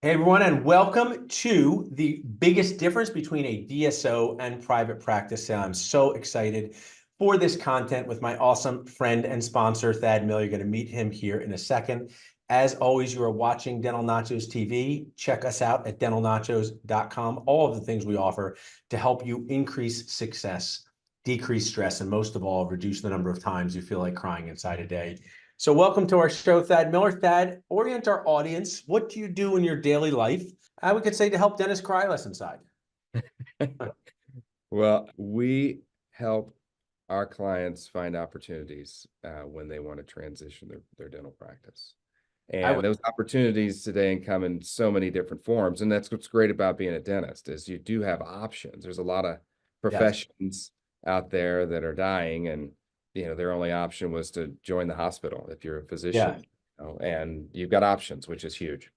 Hey everyone, and welcome to the biggest difference between a DSO and private practice. And I'm so excited for this content with my awesome friend and sponsor, Thad Miller. You're going to meet him here in a second. As always, you are watching Dental Nachos TV. Check us out at dentalnachos.com. All of the things we offer to help you increase success, decrease stress, and most of all, reduce the number of times you feel like crying inside a day. So welcome to our show, Thad Miller. Thad, orient our audience. What do you do in your daily life? We could say to help dentists cry less inside. Well, we help our clients find opportunities when they want to transition their dental practice. And those opportunities today come in so many different forms. And that's what's great about being a dentist is you do have options. There's a lot of professions out there that are dying, and their only option was to join the hospital if you're a physician. And you've got options, which is huge.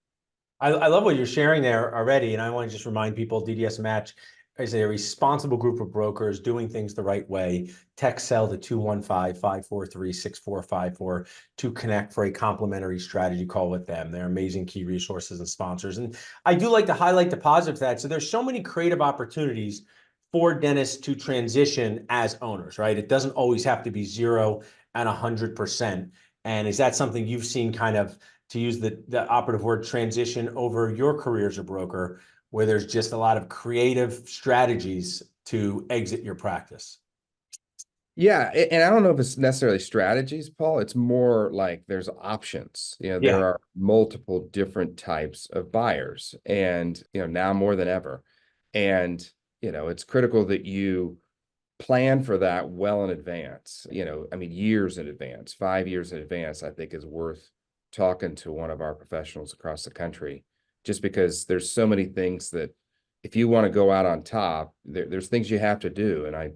I love what you're sharing there already. And I want to just remind people, DDSmatch is a responsible group of brokers doing things the right way. Text cell to 215-543-6454 to connect for a complimentary strategy call with them. They're amazing key resources and sponsors. And I do like to highlight the positives of that. So there's so many creative opportunities for dentists to transition as owners, right? It doesn't always have to be 0 and 100%. And is that something you've seen, kind of, to use the operative word, transition over your career as a broker, where there's just a lot of creative strategies to exit your practice? Yeah, and I don't know if it's necessarily strategies, Paul. It's more like there's options. There are multiple different types of buyers, and now more than ever. And it's critical that you plan for that well in advance. I mean, years in advance, 5 years in advance, I think is worth talking to one of our professionals across the country, just because there's so many things that if you want to go out on top, there's things you have to do. And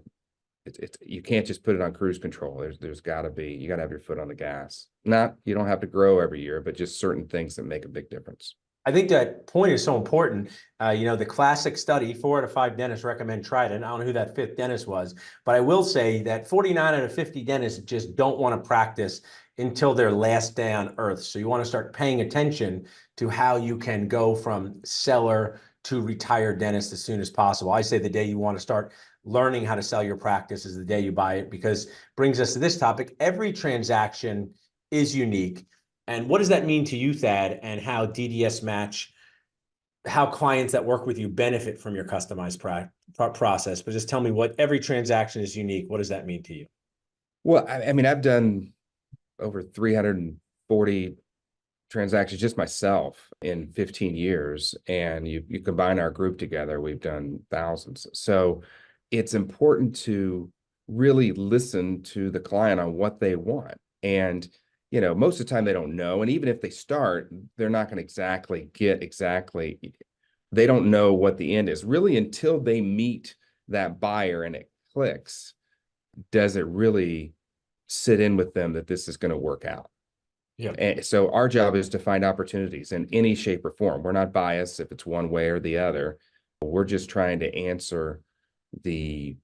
you can't just put it on cruise control. There's got to be, you got to have your foot on the gas. You don't have to grow every year, but just certain things that make a big difference. I think that point is so important. The classic study, 4 out of 5 dentists recommend Trident. I don't know who that 5th dentist was, but I will say that 49 out of 50 dentists just don't want to practice until their last day on earth. So you want to start paying attention to how you can go from seller to retired dentist as soon as possible. I say the day you want to start learning how to sell your practice is the day you buy it, because brings us to this topic. Every transaction is unique. And what does that mean to you, Thad, and how DDSmatch, how clients that work with you benefit from your customized process? But just tell me, what every transaction is unique. What does that mean to you? Well, I mean, I've done over 340 transactions just myself in 15 years. And you combine our group together, we've done thousands. So it's important to really listen to the client on what they want. And most of the time they don't know. And even if they start, they're not going to they don't know what the end is really until they meet that buyer and it clicks. Does it really sit in with them that this is going to work out? Yeah. And so our job is to find opportunities in any shape or form. We're not biased if it's one way or the other. We're just trying to answer the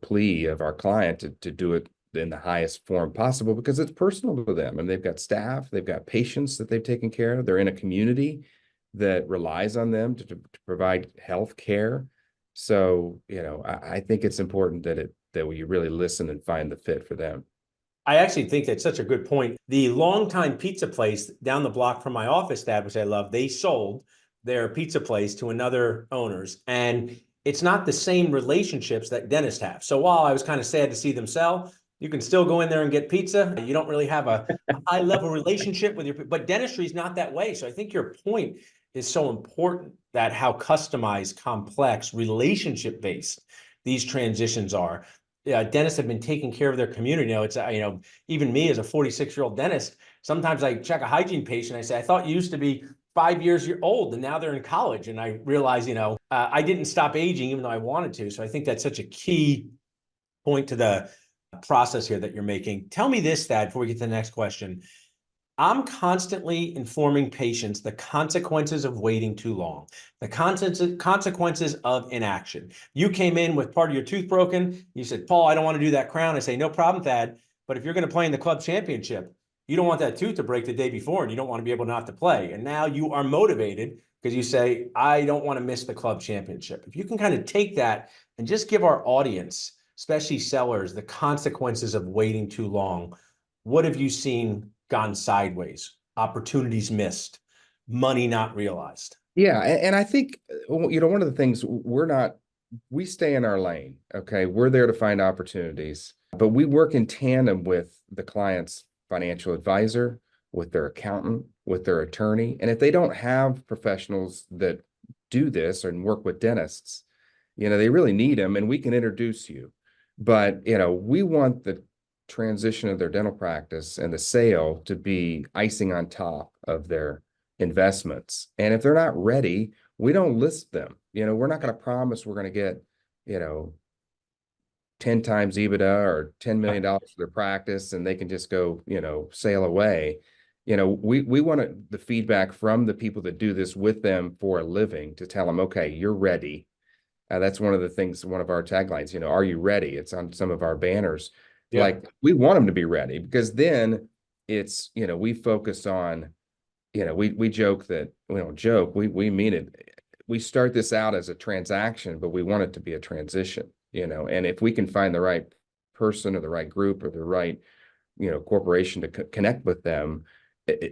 plea of our client to do it in the highest form possible, because it's personal to them, and they've got staff, they've got patients that they've taken care of. They're in a community that relies on them to provide health care. So, I think it's important that we really listen and find the fit for them. I actually think that's such a good point. The longtime pizza place down the block from my office, Dad, which I love, they sold their pizza place to another owners, and it's not the same relationships that dentists have. So while I was kind of sad to see them sell, you can still go in there and get pizza. You don't really have a high level relationship with but dentistry is not that way. So I think your point is so important, that how customized, complex, relationship based these transitions are. Dentists have been taking care of their community. It's even me as a 46-year-old dentist, sometimes I check a hygiene patient. I say, I thought you used to be 5 years old and now they're in college. And I realize, I didn't stop aging even though I wanted to. So I think that's such a key point to the process here that you're making. Tell me this, Thad, before we get to the next question. I'm constantly informing patients the consequences of waiting too long, the consequences of inaction. You came in with part of your tooth broken. You said, Paul, I don't want to do that crown. I say, no problem, Thad. But if you're going to play in the club championship, you don't want that tooth to break the day before, and you don't want to be able not to play. And now you are motivated because you say, I don't want to miss the club championship. If you can kind of take that and just give our audience, especially sellers, the consequences of waiting too long, what have you seen gone sideways? Opportunities missed, money not realized. Yeah, and I think one of the things we stay in our lane. Okay, we're there to find opportunities, but we work in tandem with the client's financial advisor, with their accountant, with their attorney, and if they don't have professionals that do this and work with dentists, they really need them, and we can introduce you. But we want the transition of their dental practice and the sale to be icing on top of their investments. And if they're not ready, we don't list them. We're not going to promise we're going to get, you know, 10 times EBITDA or $10 million for their practice and they can just go, sail away. We want the feedback from the people that do this with them for a living to tell them, okay, you're ready. That's one of the things, one of our taglines, are you ready? It's on some of our banners. Yeah. Like we want them to be ready because then it's, we focus on, we joke that we don't joke, we mean it. We start this out as a transaction, but we want it to be a transition, and if we can find the right person or the right group or the right, corporation to connect with them,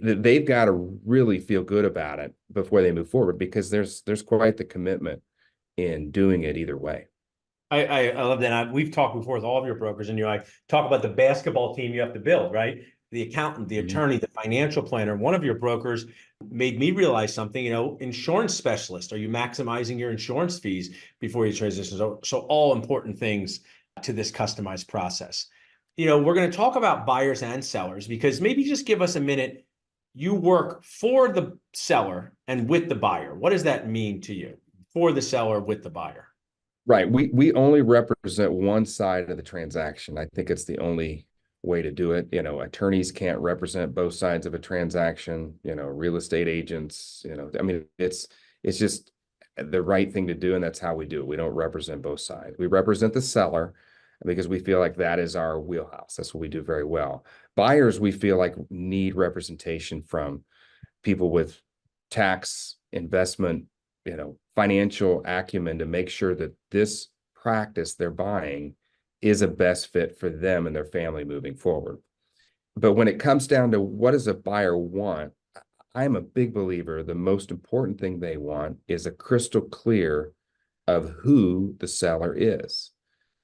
they've got to really feel good about it before they move forward because there's quite the commitment in doing it either way. I love that. We've talked before with all of your brokers, and you're like, talk about the basketball team you have to build, right? The accountant, the attorney, the financial planner. One of your brokers made me realize something, insurance specialist. Are you maximizing your insurance fees before you transition? So all important things to this customized process. We're going to talk about buyers and sellers because maybe just give us a minute. You work for the seller and with the buyer. What does that mean to you? For the seller, with the buyer? Right. We only represent one side of the transaction. I think it's the only way to do it. Attorneys can't represent both sides of a transaction, real estate agents, I mean, it's just the right thing to do, and that's how we do it. We don't represent both sides. We represent the seller because we feel like that is our wheelhouse. That's what we do very well. Buyers, we feel like need representation from people with tax, investment, financial acumen to make sure that this practice they're buying is a best fit for them and their family moving forward. But when it comes down to what does a buyer want, I'm a big believer the most important thing they want is a crystal clear of who the seller is.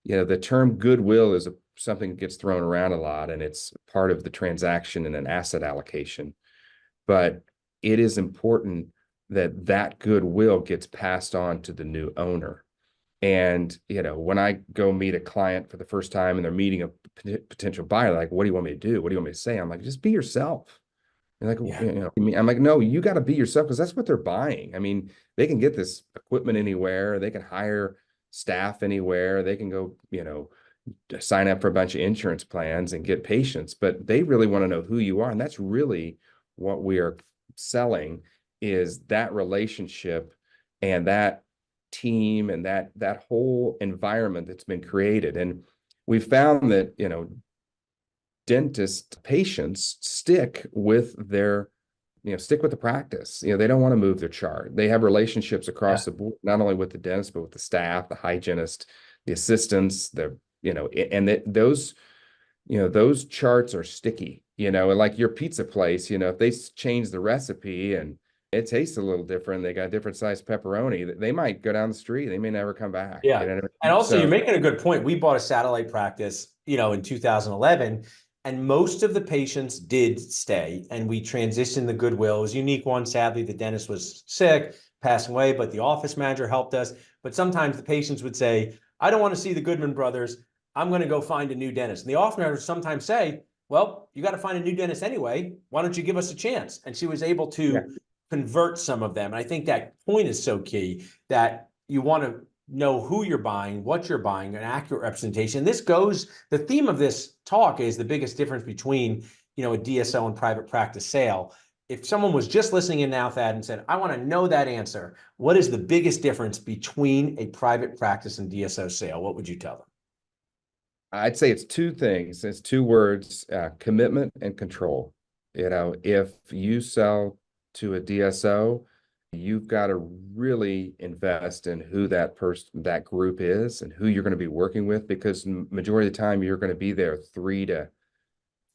The term goodwill is something that gets thrown around a lot, and it's part of the transaction and an asset allocation. But it is important that goodwill gets passed on to the new owner. And, when I go meet a client for the first time and they're meeting a potential buyer, like, what do you want me to do? What do you want me to say? I'm like, just be yourself. And like, I'm like, no, you got to be yourself because that's what they're buying. I mean, they can get this equipment anywhere. They can hire staff anywhere. They can go, sign up for a bunch of insurance plans and get patients, but they really want to know who you are. And that's really what we are selling is that relationship and that team and that whole environment that's been created. And we found that, dentist patients stick with the practice. They don't want to move their chart. They have relationships across the board, not only with the dentist, but with the staff, the hygienist, the assistants, those charts are sticky, like your pizza place, if they change the recipe and it tastes a little different, they got different size pepperoni, they might go down the street. They may never come back. Yeah. You know what I mean? And also, So, you're making a good point. We bought a satellite practice, in 2011, and most of the patients did stay. And we transitioned the goodwill. It was a unique one. Sadly, the dentist was sick, passing away, but the office manager helped us. But sometimes the patients would say, I don't want to see the Goodman brothers. I'm going to go find a new dentist. And the office manager would sometimes say, well, you got to find a new dentist anyway. Why don't you give us a chance? And she was able to convert some of them. And I think that point is so key that you want to know who you're buying, what you're buying, an accurate representation. The theme of this talk is the biggest difference between, a DSO and private practice sale. If someone was just listening in now, Thad, and said, I want to know that answer, what is the biggest difference between a private practice and DSO sale? What would you tell them? I'd say it's two things. It's two words, commitment and control. If you sell to a DSO, you've got to really invest in who that group is and who you're going to be working with, because majority of the time you're going to be there 3 to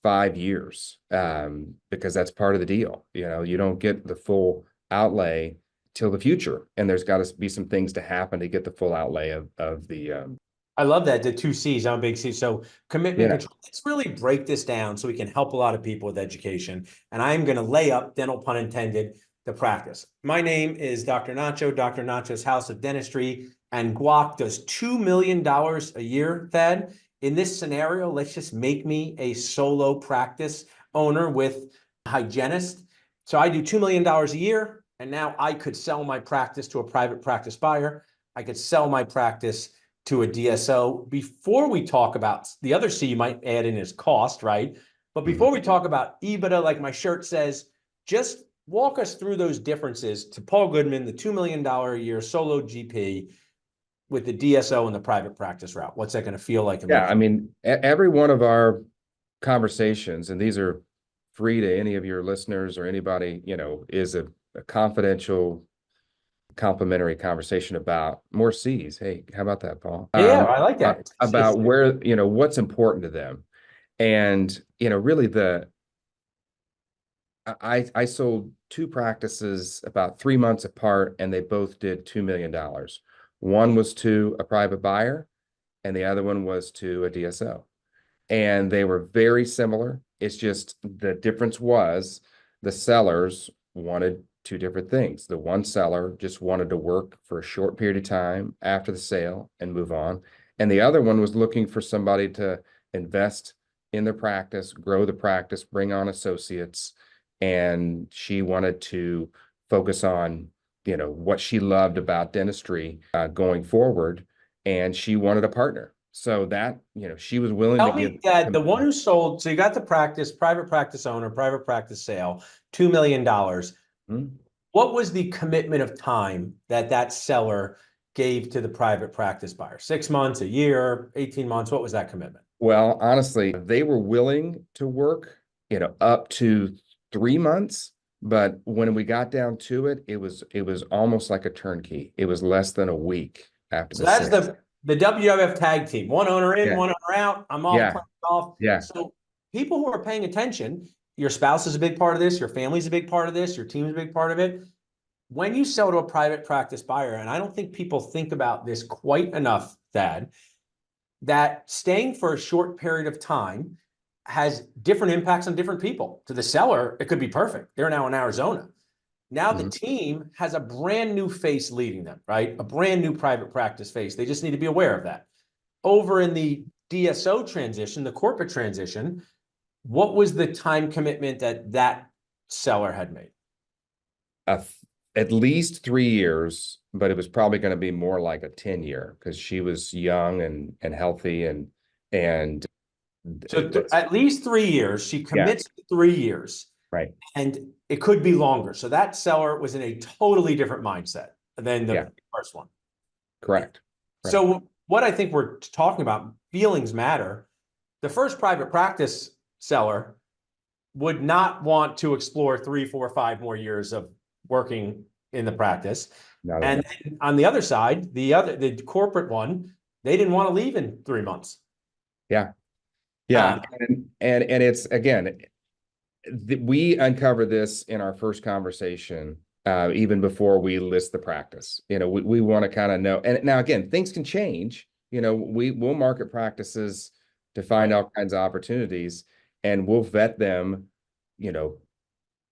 5 years, because that's part of the deal. You don't get the full outlay till the future, and there's got to be some things to happen to get the full outlay of the I love that. The two C's. I'm a big C. So commitment yeah. control. Let's really break this down so we can help a lot of people with education. And I'm going to lay up, dental pun intended, the practice. My name is Dr. Nacho, Dr. Nacho's House of Dentistry, and Guac does $2 million a year, Thad. In this scenario, let's just make me a solo practice owner with a hygienist. So I do $2 million a year, and now I could sell my practice to a private practice buyer. I could sell my practice to a DSO. Before we talk about the other C you might add in is cost, right? But before we talk about EBITDA, like my shirt says, just walk us through those differences to Paul Goodman, the $2 million a year solo GP with the DSO and the private practice route. What's that going to feel like? Yeah, I mean, every one of our conversations, and these are free to any of your listeners or anybody, is a confidential, complimentary conversation about more C's. Hey, how about that, Paul? Yeah, I like that. About where, what's important to them. And, really I sold two practices about 3 months apart, and they both did $2 million. One was to a private buyer, and the other one was to a DSO. And they were very similar. It's just the difference was the sellers wanted two different things. The one seller just wanted to work for a short period of time after the sale and move on. And the other one was looking for somebody to invest in their practice, grow the practice, bring on associates. And she wanted to focus on, what she loved about dentistry going forward. And she wanted a partner. So that, she was willing to Tell give. me that the one who sold, so you got the practice, private practice owner, private practice sale, $2 million. Hmm? What was the commitment of time that that seller gave to the private practice buyer? 6 months, a year, 18 months? What was that commitment? Well, honestly, they were willing to work, up to 3 months. But when we got down to it, it was almost like a turnkey. It was less than a week after So the that's sale. the WWF tag team. One owner in, Yeah, one owner out. I'm all yeah, playing golf. yeah. So people who are paying attention, your spouse is a big part of this, your family's a big part of this, your team's a big part of it. When you sell to a private practice buyer, and I don't think people think about this quite enough, Thad, that staying for a short period of time has different impacts on different people. To the seller, it could be perfect. They're now in Arizona. Now the Mhm. team has a brand new face leading them, right? A brand new private practice face. They just need to be aware of that. Over in the DSO transition, the corporate transition, what was the time commitment that that seller had made? Uh, at least 3 years, but it was probably going to be more like a 10 year because she was young and healthy and So that's at least 3 years, she yeah, commits to 3 years, right. and it could be longer. So that seller was in a totally different mindset than Yeah, the first one. correct. Correct. So what I think we're talking about, feelings matter. The first private practice seller would not want to explore 3, 4, 5 more years of working in the practice. Not at And all. then on the other side, the corporate one, they didn't want to leave in 3 months. Yeah. Yeah. Uh, And it's again, we uncover this in our first conversation, even before we list the practice. We want to kind of know. And now again, things can change. We'll market practices to find right. all kinds of opportunities, and we'll vet them, you know,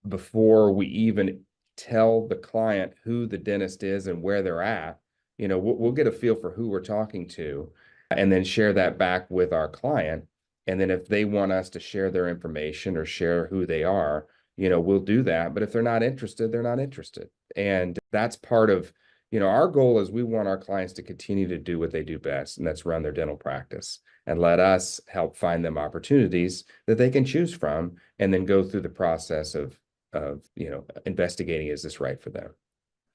before we even tell the client who the dentist is and where they're at. We'll get a feel for who we're talking to, and then share that back with our client. And then if they want us to share their information or share who they are, we'll do that. But if they're not interested, they're not interested. And that's part of, our goal is we want our clients to continue to do what they do best, and that's run their dental practice and let us help find them opportunities that they can choose from, and then go through the process of investigating, is this right for them.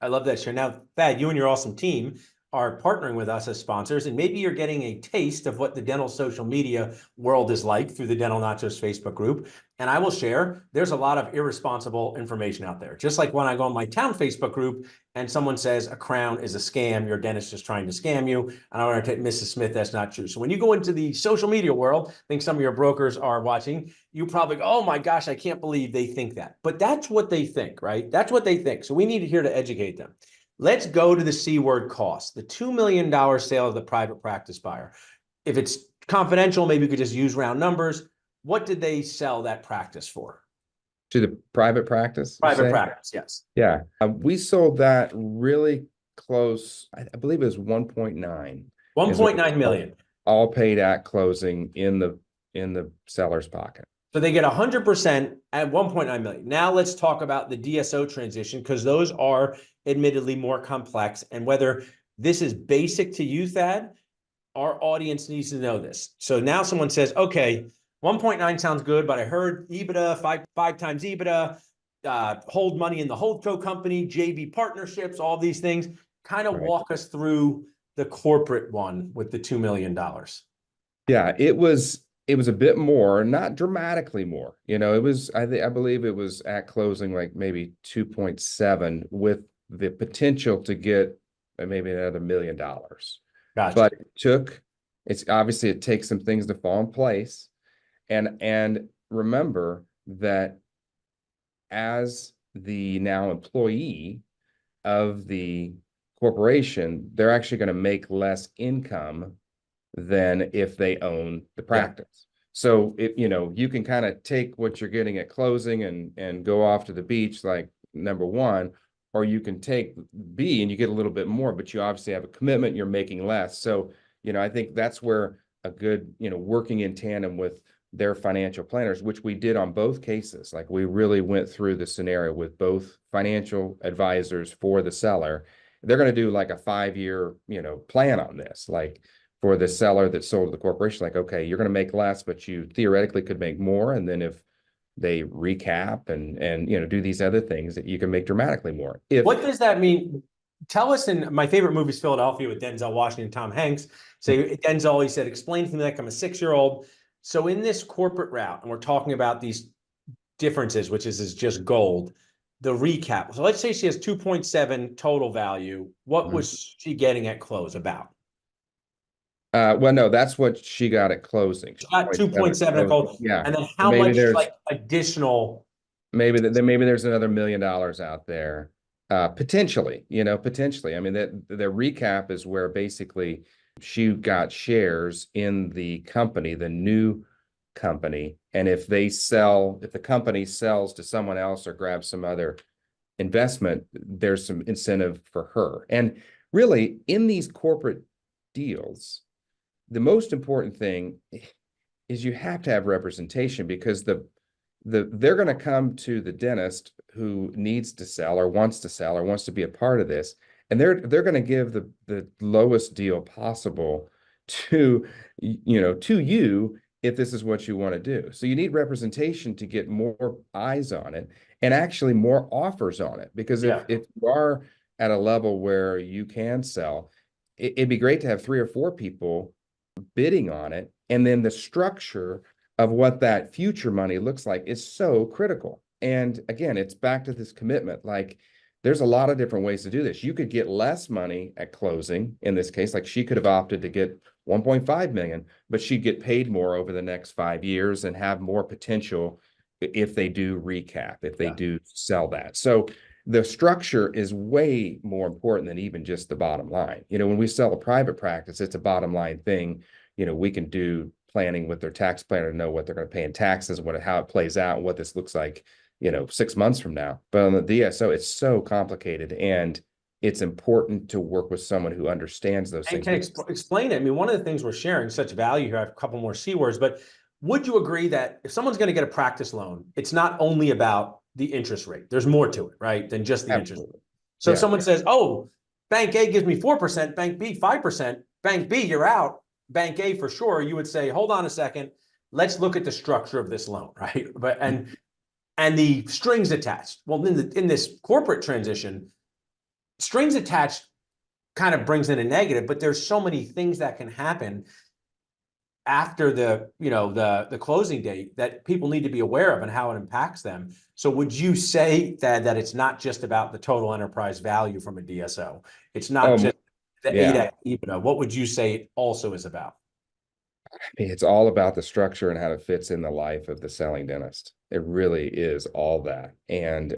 I love that show. Now, Thad, you and your awesome team are partnering with us as sponsors, and maybe you're getting a taste of what the dental social media world is like through the Dental Nachos Facebook group. And I will share, there's a lot of irresponsible information out there. Just like when I go on my town Facebook group and someone says a crown is a scam, your dentist is trying to scam you. And I want to tell Mrs. Smith, that's not true. So when you go into the social media world, I think some of your brokers are watching, you probably go, oh my gosh, I can't believe they think that. But that's what they think, right? That's what they think. So we need here to educate them. Let's go to the C word cost, the $2 million sale of the private practice buyer. If it's confidential, maybe we could just use round numbers. What did they sell that practice for? To the private practice, you Private say? practice, yes. Yeah. We sold that really close. I believe it was 1.9 is what 1.9 million. all paid at closing in the seller's pocket. So they get 100% at 1.9 million. Now let's talk about the DSO transition, because those are admittedly more complex. And whether this is basic to you, Thad, our audience needs to know this. So now someone says, okay, 1.9 sounds good, but I heard EBITDA, five times EBITDA, hold money in the holdco company, JV partnerships, all these things. Kind of walk us through the corporate one with the $2 million. Yeah, it was a bit more, not dramatically more. It was, I believe it was at closing like maybe 2.7 with the potential to get maybe another $1 million. Gotcha. But it's obviously it takes some things to fall in place. And remember that as the now employee of the corporation, they're actually going to make less income than if they own the practice. Yeah. So you can kind of take what you're getting at closing and go off to the beach, like number one, or you can take B and you get a little bit more, but you obviously have a commitment, you're making less. So, I think that's where a good, working in tandem with their financial planners, which we did on both cases. Like we really went through the scenario with both financial advisors for the seller. They're going to do like a 5-year, plan on this. Like for the seller that sold to the corporation, like, okay, you're going to make less, but you theoretically could make more. And then if they recap and do these other things, that you can make dramatically more. What does that mean? Tell us. In my favorite movie is Philadelphia with Denzel Washington, Tom Hanks. Say Denzel, he said, explain to me like I'm a 6-year-old. So in this corporate route, and we're talking about these differences, which is just gold, the recap. So let's say she has 2.7 total value. What was she getting at close about? Well, no, that's what she got at closing. She got 2.7 at close. Yeah. And then how much like additional? Maybe there's another $1 million out there. Potentially. I mean, the recap is where basically she got shares in the company, the new company. And if the company sells to someone else or grabs some other investment, there's some incentive for her. And really, in these corporate deals, the most important thing is you have to have representation, because they're going to come to the dentist who needs to sell or wants to be a part of this, and they're going to give the lowest deal possible to you if this is what you want to do. So you need representation to get more eyes on it and actually more offers on it, because if you are at a level where you can sell, it'd be great to have 3 or 4 people bidding on it. And then the structure of what that future money looks like is so critical. And again, it's back to this commitment. Like there's a lot of different ways to do this. You could get less money at closing. In this case, like she could have opted to get 1.5 million, but she'd get paid more over the next 5 years and have more potential if they do recap, if they do sell that. So the structure is way more important than even just the bottom line. When we sell a private practice, it's a bottom line thing. We can do planning with their tax planner to know what they're going to pay in taxes, how it plays out, and what this looks like, 6 months from now. But on the DSO, it's so complicated, and it's important to work with someone who understands those things. And can explain it. I mean, one of the things we're sharing such value here, I have a couple more C words, but would you agree that if someone's going to get a practice loan, it's not only about the interest rate, there's more to it, right, than just the interest rate. So if someone says, oh, bank A gives me 4%, bank B 5%, bank B, you're out, bank A for sure, you would say, hold on a second, let's look at the structure of this loan, right? But and the strings attached. Well, in this corporate transition, strings attached kind of brings in a negative, but there's so many things that can happen after the, the closing date that people need to be aware of and how it impacts them. So would you say that it's not just about the total enterprise value from a DSO? It's not Oh, just the yeah. 8x EBITDA. What would you say it also is about? I mean, it's all about the structure and how it fits in the life of the selling dentist. It really is all that. And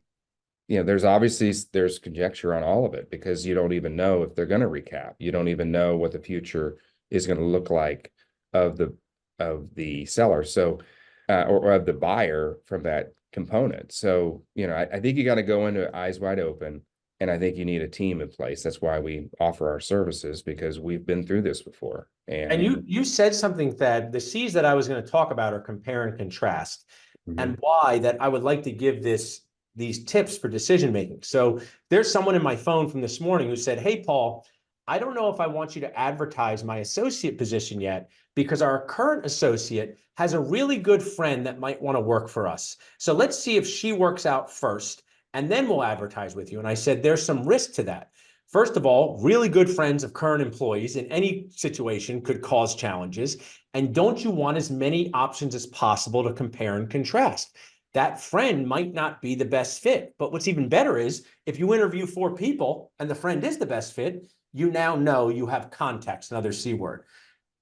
there's obviously there's conjecture on all of it because you don't even know if they're going to recap. You don't even know what the future is going to look like of the seller. So, or of the buyer from that component. So, I think you got to go into eyes wide open, and I think you need a team in place. That's why we offer our services because we've been through this before. And And you said something that the C's that I was going to talk about are compare and contrast, and Mhm. why that I would like to give these tips for decision making. So there's someone in my phone from this morning who said, "Hey, Paul, I don't know if I want you to advertise my associate position yet because our current associate has a really good friend that might want to work for us. So let's see if she works out first, and then we'll advertise with you." And I said, "There's some risk to that. First of all, really good friends of current employees in any situation could cause challenges. And don't you want as many options as possible to compare and contrast? That friend might not be the best fit. But what's even better is if you interview 4 people and the friend is the best fit, you now know you have context, another C word.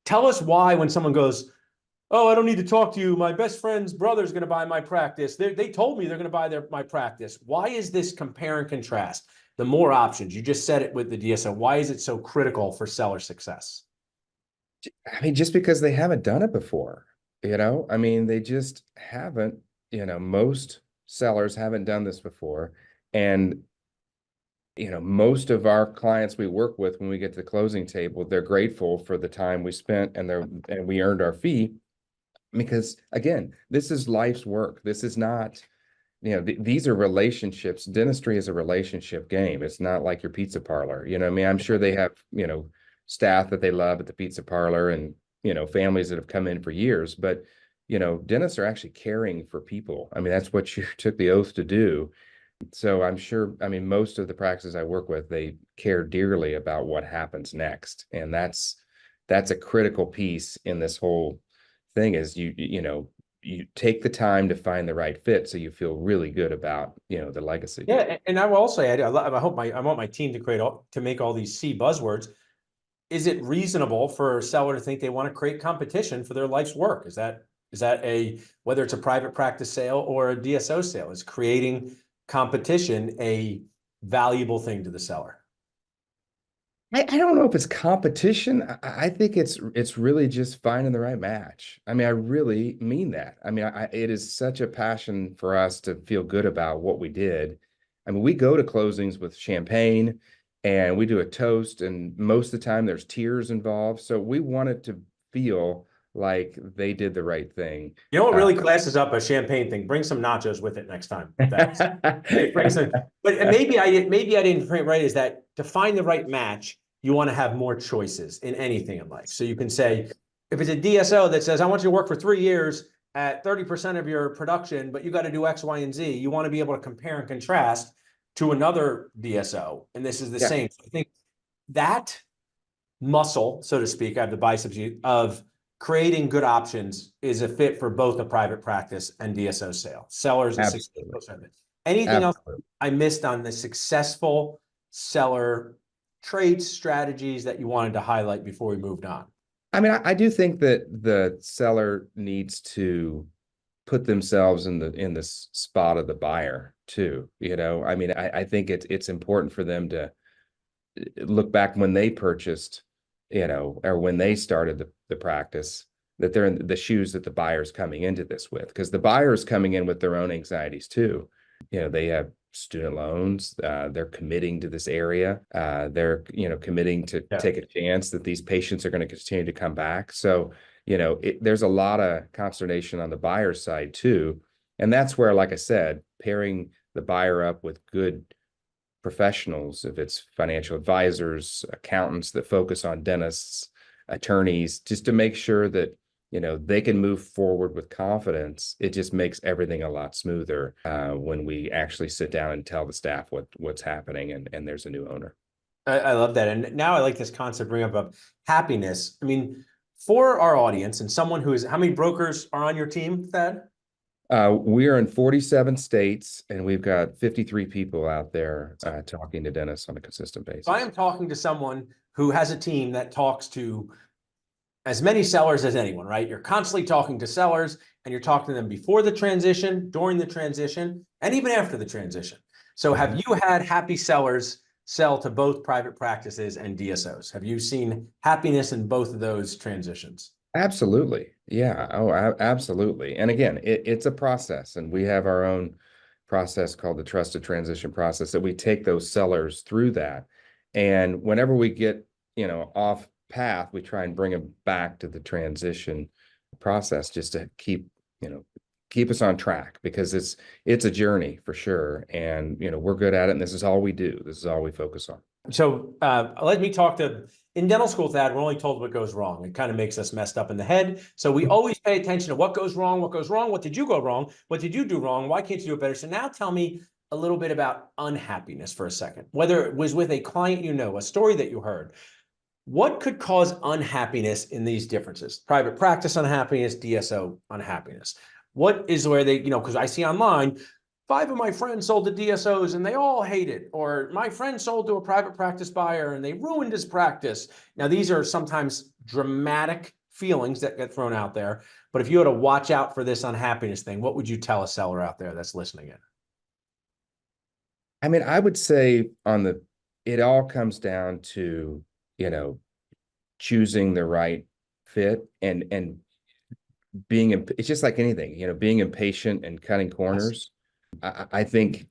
Tell us why when someone goes, "Oh, I don't need to talk to you. My best friend's brother's going to buy my practice. They told me they're going to buy my practice." Why is this compare and contrast? The more options, you just said it with the DSO. Why is it so critical for seller success? I mean, just because they haven't done it before, I mean, they just haven't, most sellers haven't done this before. And, most of our clients we work with, when we get to the closing table, they're grateful for the time we spent and we earned our fee because again, this is life's work. This is not, these are relationships. Dentistry is a relationship game. It's not like your pizza parlor. I mean, I'm sure they have, staff that they love at the pizza parlor and, families that have come in for years, but, dentists are actually caring for people. I mean, that's what you took the oath to do. So I'm sure, I mean, most of the practices I work with, they care dearly about what happens next. And that's a critical piece in this whole thing is you take the time to find the right fit so you feel really good about, the legacy. Yeah, and I will also add, I want my team to to make all these C buzzwords. Is it reasonable for a seller to think they want to create competition for their life's work? Is that a, whether it's a private practice sale or a DSO sale, is creating competition a valuable thing to the seller? I don't know if it's competition. I think it's really just finding the right match. I mean, I really mean that. I mean, it is such a passion for us to feel good about what we did. I mean, we go to closings with champagne and we do a toast, and most of the time there's tears involved. So we wanted to feel like they did the right thing. You know what really classes up a champagne thing? Bring some nachos with it next time. That's it. Bring some, but maybe I didn't frame it right. Is that to find the right match, you want to have more choices in anything in life. So you can say, if it's a DSO that says, "I want you to work for 3 years at 30% of your production, but you got to do X, Y, and Z," you want to be able to compare and contrast to another DSO, and this is the Yeah, same. So I think that muscle, so to speak, I have the biceps of creating good options is a fit for both a private practice and DSO sale. Sellers and absolutely. successful sellers. Anything else Absolutely. I missed on the successful seller traits, strategies that you wanted to highlight before we moved on? I mean, I do think that the seller needs to put themselves in the spot of the buyer too. I mean, I think it's important for them to look back when they purchased, or when they started the practice, that they're in the shoes that the buyer's coming into this with, because the buyer's coming in with their own anxieties too. They have student loans, they're committing to this area, they're committing to Yeah. take a chance that these patients are going to continue to come back. So there's a lot of consternation on the buyer's side too, and that's where, like I said, pairing the buyer up with good professionals, if it's financial advisors, accountants that focus on dentists, attorneys, just to make sure that they can move forward with confidence. It just makes everything a lot smoother when we actually sit down and tell the staff what's happening and there's a new owner. I love that. And now I like this concept bring up of happiness. I mean, for our audience and someone who is, how many brokers are on your team, Thad? We are in 47 states, and we've got 53 people out there talking to dentists on a consistent So I basis. am talking to someone who has a team that talks to as many sellers as anyone, right? You're constantly talking to sellers and you're talking to them before the transition, during the transition, and even after the transition. So have Mhm. you had happy sellers sell to both private practices and DSOs? Have you seen happiness in both of those transitions? Absolutely. Yeah. Oh, absolutely. And again, it's a process, and we have our own process called the trusted transition process that we take those sellers through that. And whenever we get, off path, we try and bring them back to the transition process just to keep us on track, because it's a journey for sure. And, we're good at it, and this is all we do. This is all we focus on. So let me talk to, in dental school, Thad, we're only told what goes wrong. It kind of makes us messed up in the head. So we always pay attention to what goes wrong, what goes wrong, what did you go wrong, what did you do wrong, why can't you do it better? So now tell me a little bit about unhappiness for a second, whether it was with a client you know, a story that you heard. What could cause unhappiness in these differences? Private practice unhappiness, DSO unhappiness. What is where they, because I see online, five of my friends sold to DSOs and they all hate it. Or my friend sold to a private practice buyer and they ruined his practice. Now, these are sometimes dramatic feelings that get thrown out there. But if you had to watch out for this unhappiness thing, what would you tell a seller out there that's listening in? I mean, I would say it all comes down to, you know, choosing the right fit, and it's just like anything, being impatient and cutting Yes. corners. I think,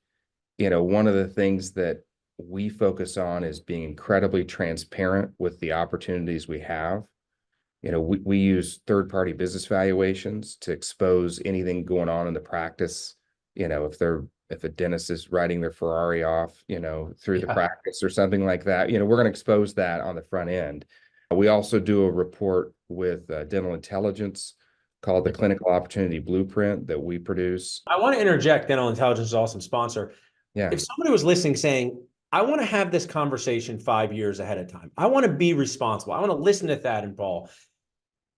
one of the things that we focus on is being incredibly transparent with the opportunities we have. We use third-party business valuations to expose anything going on in the practice. If a dentist is riding their Ferrari off, through the Yeah. practice or something like that, we're going to expose that on the front end. We also do a report with Dental Intelligence called the Clinical Opportunity Blueprint that we produce. I want to interject. Dental Intelligence is an awesome sponsor. Yeah, If somebody was listening saying, I want to have this conversation 5 years ahead of time, I want to be responsible, I want to listen to Thad and Paul.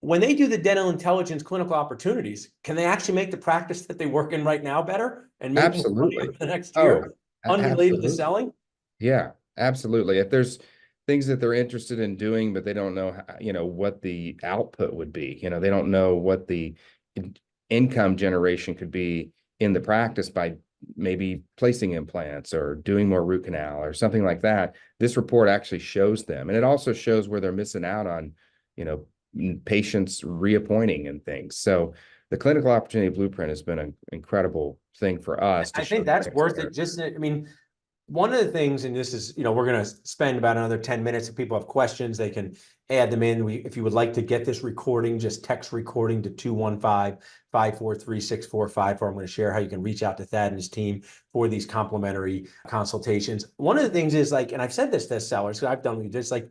When they do the dental intelligence clinical opportunities, can they actually make the practice that they work in right now better and make more money over absolutely. the next Oh, year, unrelated to absolutely. selling? Yeah, absolutely. If there's things that they're interested in doing, but they don't know, what the output would be, they don't know what the income generation could be in the practice by maybe placing implants or doing more root canal or something like that. This report actually shows them, and it also shows where they're missing out on, patients reappointing and things. So the clinical opportunity blueprint has been an incredible thing for us to I show think that's worth it. transparency. Just, I mean, one of the things, and this is, we're going to spend about another 10 minutes. If people have questions, they can add them in. If you would like to get this recording, just text recording to 215-543-6454. I'm going to share how you can reach out to Thad and his team for these complimentary consultations. One of the things is like, and I've said this to sellers, I've done this, like,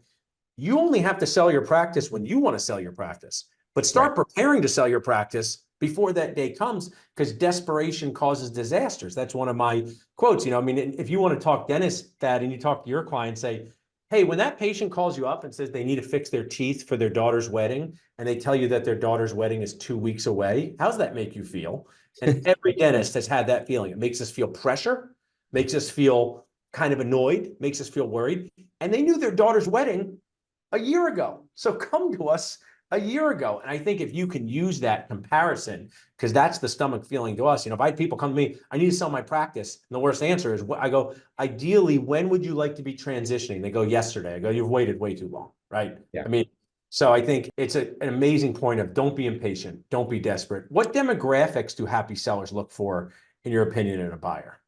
you only have to sell your practice when you want to sell your practice, but Right. start preparing to sell your practice before that day comes, because desperation causes disasters. That's one of my quotes. I mean, if you want to talk dentist, that, and you talk to your client, say, hey, when that patient calls you up and says they need to fix their teeth for their daughter's wedding, and they tell you that their daughter's wedding is 2 weeks away, how's that make you feel? And every dentist has had that feeling. It makes us feel pressure, makes us feel kind of annoyed, makes us feel worried. And they knew their daughter's wedding a year ago. So come to us a year ago. And I think if you can use that comparison, because that's the stomach feeling to us. If I had people come to me, I need to sell my practice. And the worst answer is, I go, ideally, when would you like to be transitioning? They go, yesterday. I go, you've waited way too long, right? Yeah. I mean, so I think it's an amazing point of don't be impatient, don't be desperate. What demographics do happy sellers look for, in your opinion, in a buyer?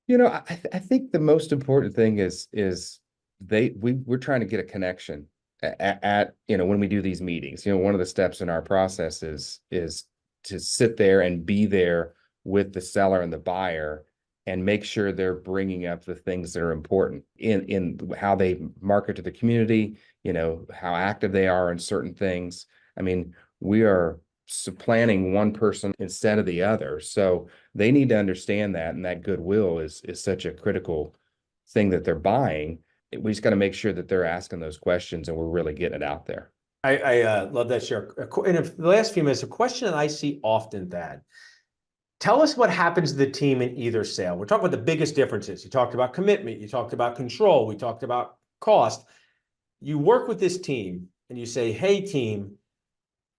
I think the most important thing is we're trying to get a connection when we do these meetings. One of the steps in our process is to sit there and be there with the seller and the buyer and make sure they're bringing up the things that are important in how they market to the community, how active they are in certain things. I mean, we are supplanting one person instead of the other. So they need to understand that, and that goodwill is such a critical thing that they're buying. We just got to make sure that they're asking those questions and we're really getting it out there. I love that share. In the last few minutes, a question that I see often, Thad. Tell us what happens to the team in either sale. We're talking about the biggest differences. You talked about commitment. You talked about control. We talked about cost. You work with this team and you say, hey, team,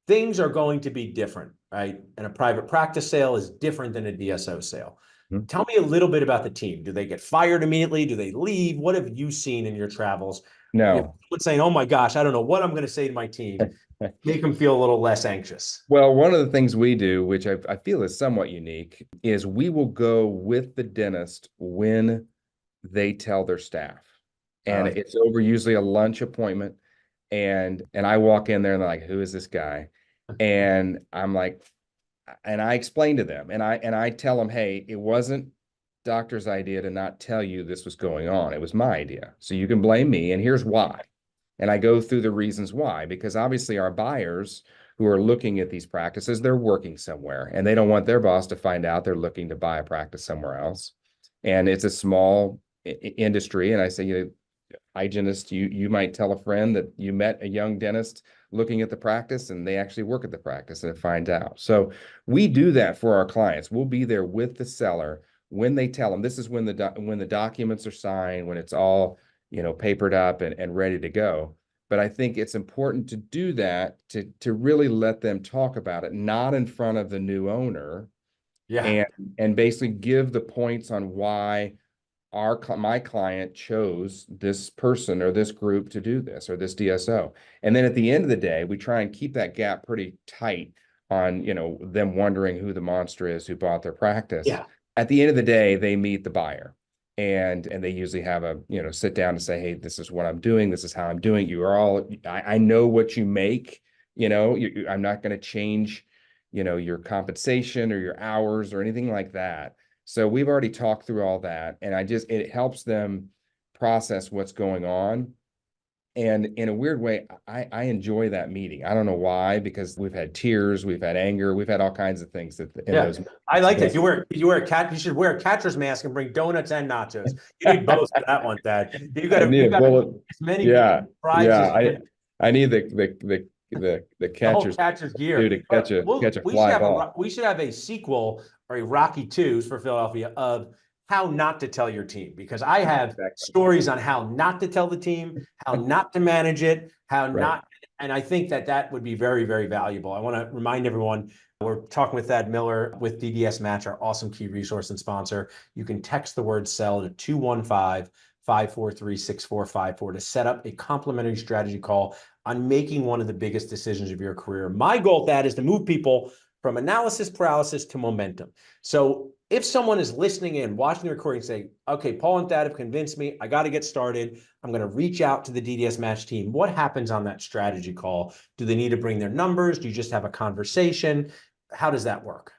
things are going to be different, right? And a private practice sale is different than a DSO sale. Mhm. Tell me a little bit about the team. Do they get fired immediately? Do they leave? What have you seen in your travels? You know, No. someone saying, oh my gosh, I don't know what I'm going to say to my team. Make them feel a little less anxious. Well, one of the things we do, which I feel is somewhat unique, is we will go with the dentist when they tell their staff. I And like it's over usually a lunch appointment. And I walk in there and they're like, who is this guy? And I'm like, and I explain to them and I tell them, hey, it wasn't doctor's idea to not tell you this was going on. It was my idea. So you can blame me. And here's why. And I go through the reasons why, because obviously our buyers who are looking at these practices, they're working somewhere and they don't want their boss to find out they're looking to buy a practice somewhere else. And it's a small industry. And I say, you know, hygienist, you might tell a friend that you met a young dentist looking at the practice and they actually work at the practice and find out. So we do that for our clients. We'll be there with the seller when they tell them. This is when the documents are signed, when it's all, you know, papered up and ready to go. But I think it's important to do that to really let them talk about it, not in front of the new owner, Yeah. and basically give the points on why my client chose this person or this group to do this or this DSO. And then at the end of the day, we try and keep that gap pretty tight on, you know, them wondering who the monster is who bought their practice. Yeah. At the end of the day, they meet the buyer and they usually have a, you know, sit down and say, hey, this is what I'm doing. This is how I'm doing. You are all, I know what you make, you know, I'm not going to change, you know, your compensation or your hours or anything like that. So we've already talked through all that, and it helps them process what's going on. And in a weird way, I enjoy that meeting. I don't know why, because we've had tears, we've had anger, we've had all kinds of things in Yeah. those I meetings. like that. But You should wear a catcher's mask and bring donuts and nachos. You need both for that one, Dad. I need You a gotta bullet. as many Yeah, fries yeah. as you can. I need the The whole catcher's catcher's due gear. to But catch a we should fly have ball. we should have a sequel or a Rocky Twos for Philadelphia of how not to tell your team, because I have Exactly. stories on how not to tell the team, how not to manage it, how Right. not, and I think that that would be very, very valuable. I want to remind everyone we're talking with Thad Miller with DDSmatch, our awesome key resource and sponsor. You can text the word sell to 215-543-6454 to set up a complimentary strategy call on making one of the biggest decisions of your career. My goal, Thad, is to move people from analysis paralysis to momentum. So if someone is listening in, watching the recording, say, okay, Paul and Thad have convinced me, I got to get started. I'm going to reach out to the DDSmatch team. What happens on that strategy call? Do they need to bring their numbers? Do you just have a conversation? How does that work?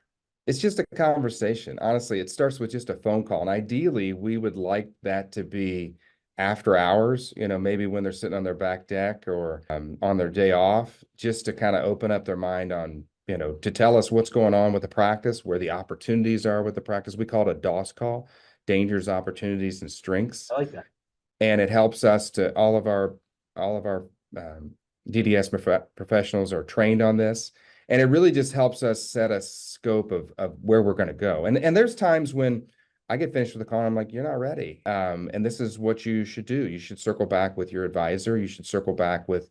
It's just a conversation. Honestly, it starts with just a phone call. And ideally, we would like that to be after hours, you know, maybe when they're sitting on their back deck or on their day off, just to kind of open up their mind on, you know, to tell us what's going on with the practice, where the opportunities are with the practice. We call it a DOS call, dangers, opportunities, and strengths. I like that. And it helps us to all of our um, DDS professionals are trained on this, and it really just helps us set a scope of where we're going to go. And there's times when I get finished with the call, and I'm like, you're not ready, and this is what you should do. You should circle back with your advisor. You should circle back with,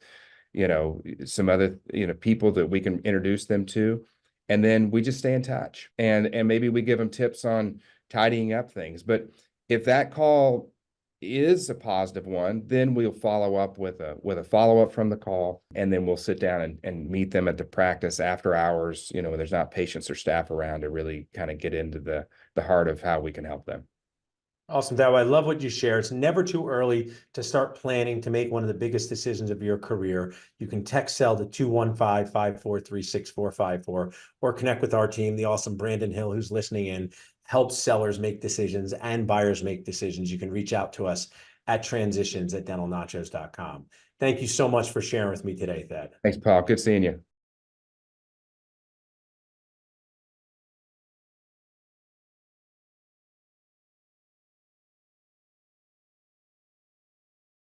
you know, some other, you know, people that we can introduce them to, and then we just stay in touch, and maybe we give them tips on tidying up things. But if that call is a positive one, then we'll follow up with a follow-up from the call, and then we'll sit down and meet them at the practice after hours, you know, when there's not patients or staff around, to really kind of get into the heart of how we can help them. Awesome, Dow. I love what you share. It's never too early to start planning to make one of the biggest decisions of your career. You can text sell to 215-543-6454 or connect with our team, the awesome Brandon Hill, who's listening in, helps sellers make decisions and buyers make decisions. You can reach out to us at transitions@dentalnachos.com. Thank you so much for sharing with me today, Thad. Thanks, Paul. Good seeing you.